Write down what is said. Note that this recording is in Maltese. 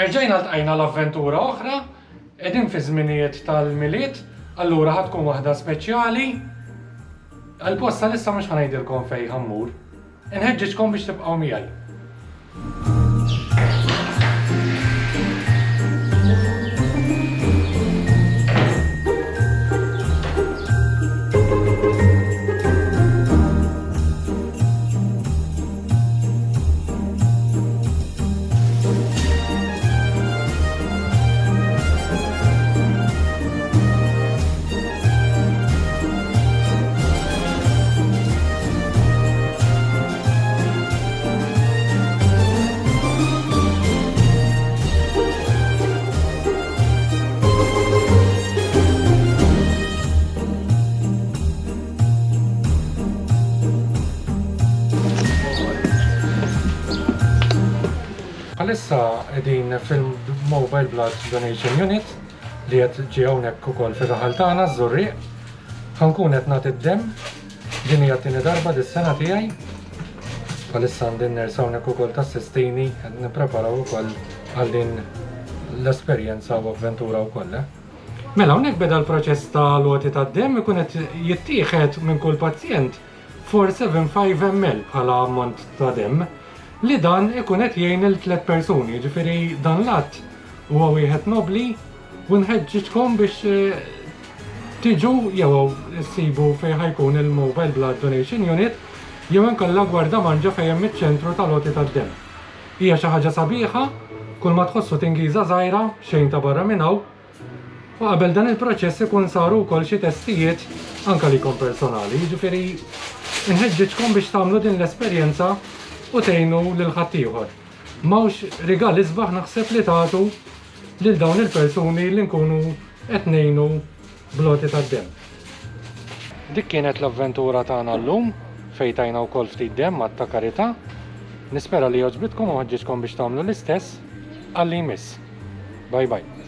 Erġajna ltqajna l-avventura oħra, qegħdin fi żminijiet tal-miliet, allura ħad tkun waħda speċjali. Għal-posta lissa mhux ħanajdilkom fejn ħammur. Inħeġġeġkom biex tibqgħu miegħi. Bħalissa qegħdin fil-Mobile Blood Donation Unit li qed ġie hawnhekk ukoll fir-raħal tagħna żurrieq. Ħankun qed nagħti d-demm, din hija t-tieni darba dis-sena tiegħi. Bħalissa għandi ners hawnhekk ukoll tassistini qed nippreparaw ukoll għal din l-esperjenza u avventura wkoll. Mela hawnhekk beda l-proċess ta' loti tad-demm ikun qed jittieħed minn kull pazjent 475 ml bħala ammont ta' demm. Li dan ikun qed jgħin il-tliet persuni, ġifieri dan l-att huwa wieħed nobli u nħeġġitkom biex tiġu jew issibu fejn ħajkun il-Mobile Blood Donation Unit jew inkella Gwarda Manġa fejn hemm iċ-ċentru tal-loti tad-demm. Hija xi ħaġa sabiħa, kull ma tħossu tingiża żgħira xejn ta' barra minn hawn. U qabel dan il-proċess ikun saru wkoll xi testijiet anke likom personali, ġifieri nħeġġitkom biex tagħmlu din l-esperjenza u tgħinu lil ħaddieħor. M'hawnx rigal isbaħ naħseb li tagħtu lil dawn il-persuni li nkunu qed ngħinu b'loti tad-demm. Dik kienet l-avventura tagħna llum fejn tajna wkoll ftit demm għat ta' karità. Nispera li jogħġbitkom u ħeġġitkom biex tagħmlu l-istess għall-li jmiss. Bye bye.